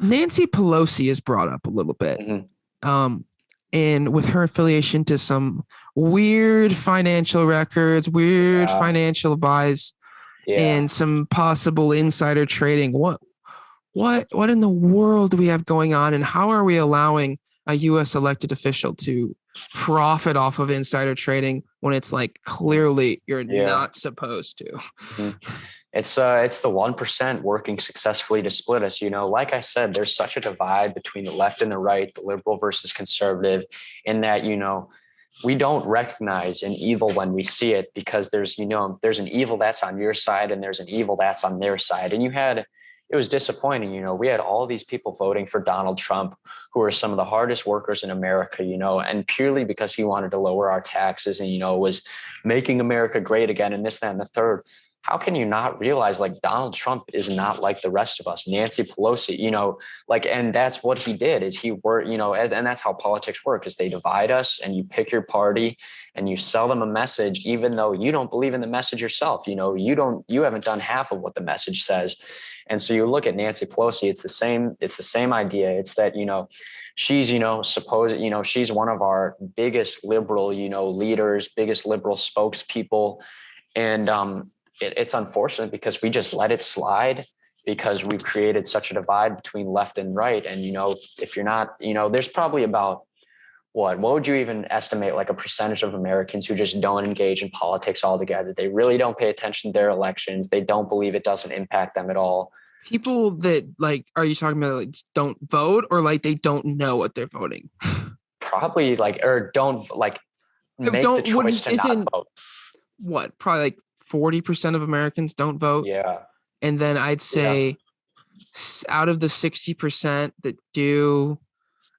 Nancy Pelosi is brought up a little bit. And with her affiliation to some weird financial records, weird financial buys, and some possible insider trading. What in the world do we have going on, and how are we allowing a U.S. elected official to profit off of insider trading when it's like clearly you're not supposed to? It's the 1% working successfully to split us. Like I said, there's such a divide between the left and the right, the liberal versus conservative, in that, we don't recognize an evil when we see it, because there's an evil that's on your side and there's an evil that's on their side. And it was disappointing. We had all these people voting for Donald Trump, who are some of the hardest workers in America, and purely because he wanted to lower our taxes and, was making America great again and this, that, and the third. How can you not realize, like, Donald Trump is not like the rest of us? Nancy Pelosi, and that's what he did, is and that's how politics work, is they divide us, and you pick your party and you sell them a message, even though you don't believe in the message yourself. You haven't done half of what the message says. And so you look at Nancy Pelosi, it's the same idea. It's that, she's, she's one of our biggest liberal, leaders, biggest liberal spokespeople. And, it's unfortunate because we just let it slide, because we've created such a divide between left and right. And, if you're not, there's probably about what would you even estimate, like a percentage of Americans who just don't engage in politics altogether? They really don't pay attention to their elections. They don't believe it doesn't impact them at all. People that, like, are you talking about, like, don't vote, or like they don't know what they're voting? Probably or don't make the choice to not vote. What? Probably like 40% of Americans don't vote. Yeah. And then I'd say out of the 60% that do,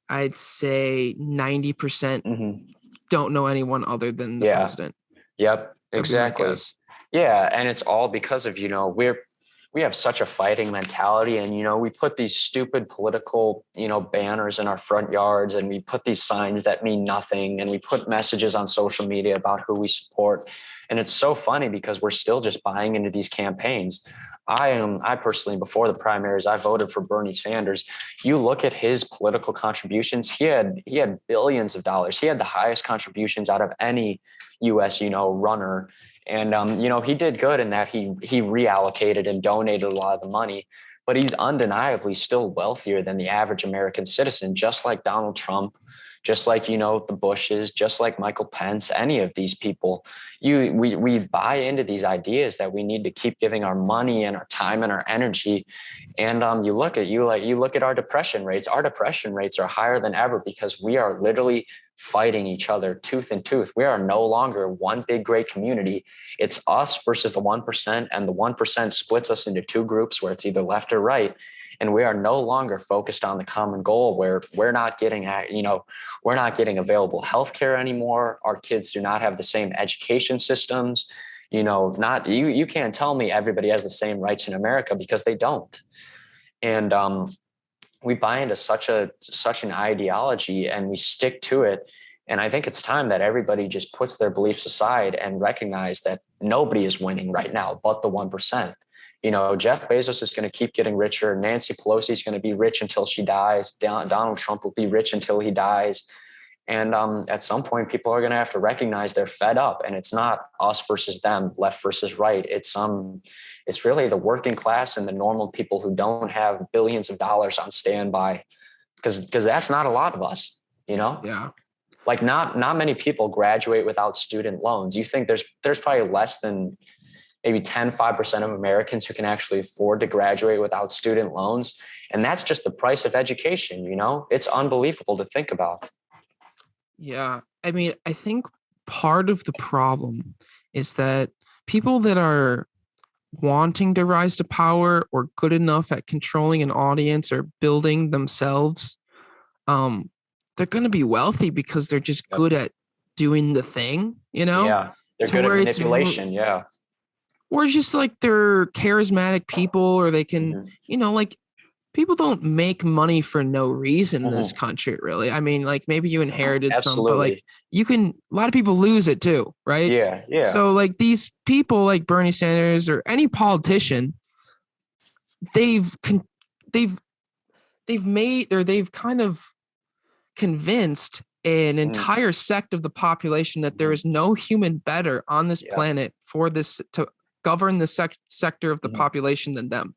I'd say 90% don't know anyone other than the president. Yep, exactly. Yeah. And it's all because of, we have such a fighting mentality, and, we put these stupid political, banners in our front yards, and we put these signs that mean nothing, and we put messages on social media about who we support. And it's so funny because we're still just buying into these campaigns. I personally, before the primaries, I voted for Bernie Sanders. You look at his political contributions, he had billions of dollars. He had the highest contributions out of any US, runner. And, he did good in that he reallocated and donated a lot of the money, but he's undeniably still wealthier than the average American citizen, just like Donald Trump, just like, the Bushes, just like Michael Pence, any of these people. We buy into these ideas that we need to keep giving our money and our time and our energy. And you look at our depression rates. Our depression rates are higher than ever because we are literally fighting each other tooth and tooth. We are no longer one big, great community. It's us versus the 1%, and the 1% splits us into two groups where it's either left or right. And we are no longer focused on the common goal, where we're not getting available healthcare anymore. Our kids do not have the same education systems. You can't tell me everybody has the same rights in America, because they don't. And we buy into such an ideology, and we stick to it. And I think it's time that everybody just puts their beliefs aside and recognize that nobody is winning right now but the 1%. Jeff Bezos is going to keep getting richer. Nancy Pelosi is going to be rich until she dies. Donald Trump will be rich until he dies. And at some point, people are going to have to recognize they're fed up, and it's not us versus them, left versus right. It's really the working class and the normal people who don't have billions of dollars on standby, because that's not a lot of us, Yeah. Like not many people graduate without student loans. You think there's probably less than maybe 5% of Americans who can actually afford to graduate without student loans. And that's just the price of education. It's unbelievable to think about. Yeah. I mean, I think part of the problem is that people that are wanting to rise to power or good enough at controlling an audience or building themselves, they're going to be wealthy because they're just good at doing the thing, Yeah. They're good at manipulation. Yeah. Or just like they're charismatic people, or they can, like, people don't make money for no reason in this country, really. I mean, like, maybe you inherited some, but like a lot of people lose it too, right? Yeah, yeah. So like these people like Bernie Sanders or any politician, they've they've kind of convinced an entire sect of the population that there is no human better on this planet for this to govern the sector of the population than them.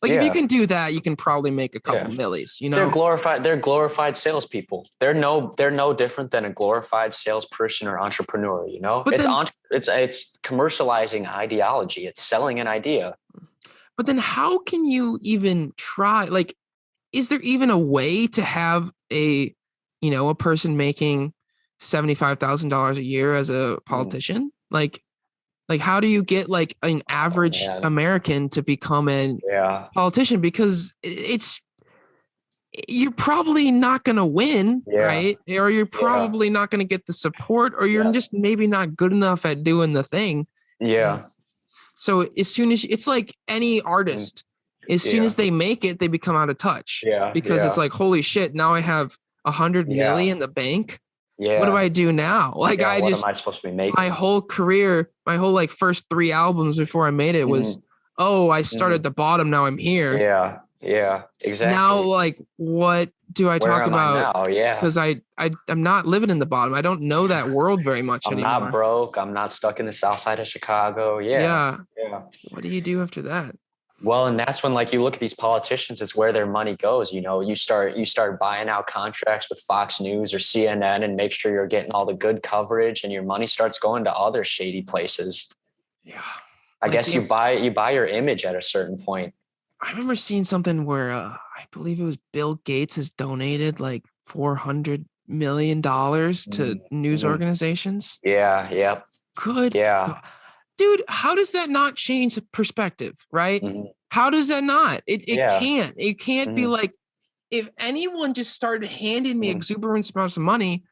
Like if you can do that, you can probably make a couple millies. You know, they're glorified salespeople. They're no different than a glorified salesperson or entrepreneur. You know, but it's commercializing ideology. It's selling an idea. But then, how can you even try? Like, is there even a way to have a person making $75,000 a year as a politician? Like how do you get like an average American to become a politician? Because you're probably not going to win, right? Or you're probably not going to get the support, or you're just maybe not good enough at doing the thing. Yeah. So as soon as it's like any artist, as soon as they make it, they become out of touch. Yeah. Because it's like, holy shit, now I have 100 million in the bank. Yeah. What do I do now? Like what am I supposed to be making? My whole career, my whole like first 3 albums before I made it was, I started at the bottom. Now I'm here. Yeah. Yeah, exactly. Now, like, what do I talk about? Now? Yeah. Because I'm not living in the bottom. I don't know that world very much anymore. I'm not broke. I'm not stuck in the south side of Chicago. Yeah. What do you do after that? Well, and that's when like you look at these politicians, it's where their money goes. You know, you start buying out contracts with Fox News or CNN and make sure you're getting all the good coverage, and your money starts going to other shady places. Yeah. I guess you buy your image at a certain point. I remember seeing something where I believe it was Bill Gates has donated like $400 million to news organizations. Yeah. Yeah. Good. Yeah. Dude, how does that not change the perspective, right? How does that not? It can't. It can't be like, if anyone just started handing me exuberant amounts of money,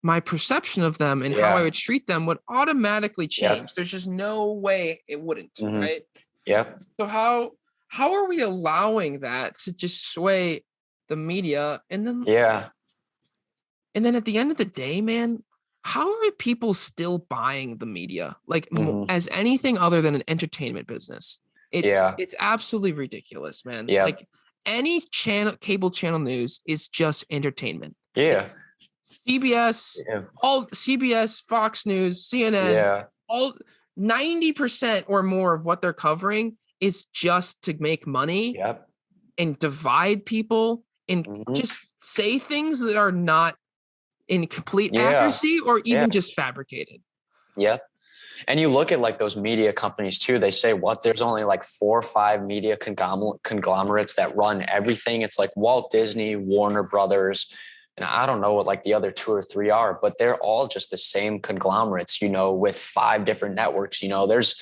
my perception of them and how I would treat them would automatically change. There's just no way it wouldn't, right? Yeah. So how are we allowing that to just sway the media? And then and then at the end of the day, man, how are people still buying the media like as anything other than an entertainment business? It's absolutely ridiculous, man. Like any cable channel news is just entertainment. CBS, all CBS, Fox News, CNN, all 90% or more of what they're covering is just to make money and divide people and just say things that are not in complete accuracy or even just fabricated. Yeah. And you look at like those media companies too, they say there's only like 4 or 5 media conglomerates that run everything. It's like Walt Disney, Warner Brothers, and I don't know what like the other 2 or 3 are, but they're all just the same conglomerates, you know, with 5 different networks. You know, there's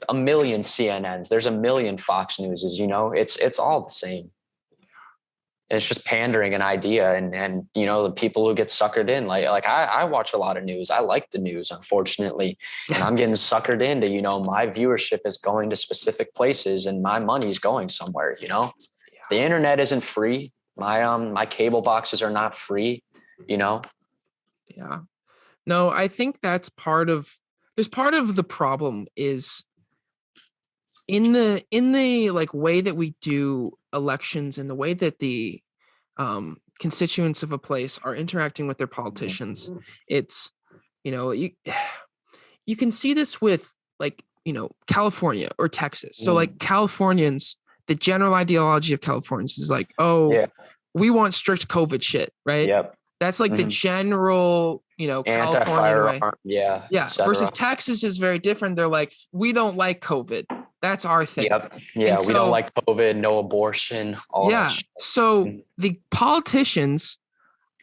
a million CNNs, there's a million Fox Newses, you know, it's all the same. It's just pandering an idea, and you know, the people who get suckered in, like I watch a lot of news. I like the news, unfortunately, and I'm getting suckered into, you know, my viewership is going to specific places and my money's going somewhere, you know. The internet isn't free. My cable boxes are not free, you know. Yeah. No, I think that's part of the problem is in the like way that we do elections and the way that the constituents of a place are interacting with their politicians. It's, you know, you can see this with like, you know, California or Texas. So like Californians, the general ideology of Californians is like, we want strict COVID shit, right? Yep. That's like the general, you know, California way. Yeah. Versus Texas is very different. They're like, we don't like COVID. That's our thing. Yep. Yeah. And we don't like COVID, no abortion, all that shit. So the politicians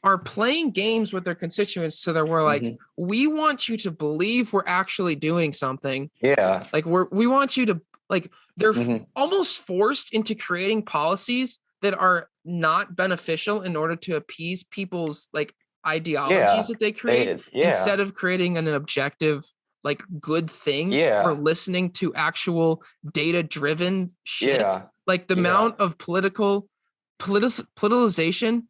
are playing games with their constituents. So that we're like, we want you to believe we're actually doing something. Yeah. Like we want you to like, they're almost forced into creating policies that are not beneficial in order to appease people's like ideologies that they create instead of creating an objective, like good thing or listening to actual data driven shit. Like the amount of politicalization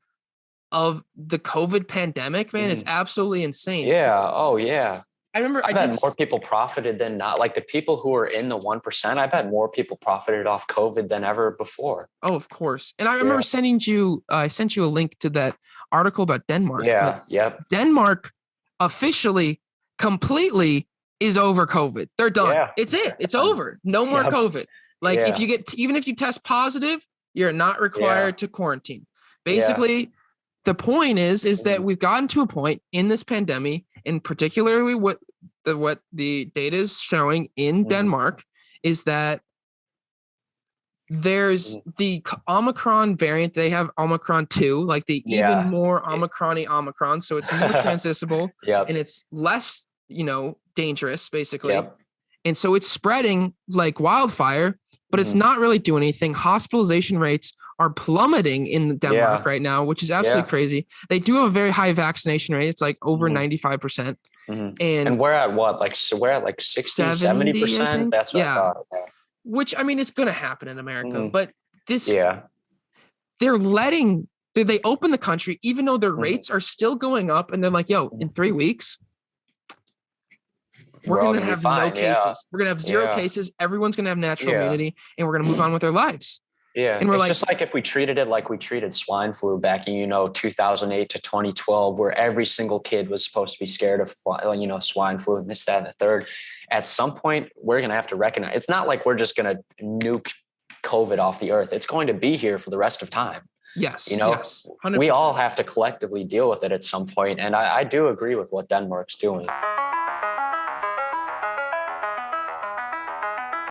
of the COVID pandemic, man, is absolutely insane. Yeah. Oh yeah. I bet more people profited than not. Like the people who are in the 1%, I bet more people profited off COVID than ever before. Oh, of course. And I remember sent you a link to that article about Denmark. Yeah. Yep. Denmark officially, completely is over COVID. They're done. Yeah. It's it. It's over. No more COVID. Like if you even if you test positive, you're not required to quarantine. Basically, the point is that we've gotten to a point in this pandemic, and particularly what the data is showing in Denmark is that there's the Omicron variant. They have Omicron 2, like the even more Omicron-y Omicron. So it's more transmissible and it's less, dangerous basically. And so it's spreading like wildfire, but it's not really doing anything. Hospitalization rates are plummeting in Denmark right now, which is absolutely crazy. They do have a very high vaccination rate. It's like over 95%. And we're at what? We're at like 60, 70%. That's what I thought. Which, I mean, it's going to happen in America, but they're they open the country, even though their rates are still going up. And they're like, yo, in 3 weeks, we're going to have no cases. We're going to have 0 cases. Everyone's going to have natural immunity, and we're going to move on with their lives. Yeah. And it's just like if we treated it like we treated swine flu back in, 2008 to 2012, where every single kid was supposed to be scared of, swine flu and this, that, and the third. At some point, we're going to have to recognize it's not like we're just going to nuke COVID off the earth. It's going to be here for the rest of time. Yes. We all have to collectively deal with it at some point. And I do agree with what Denmark's doing.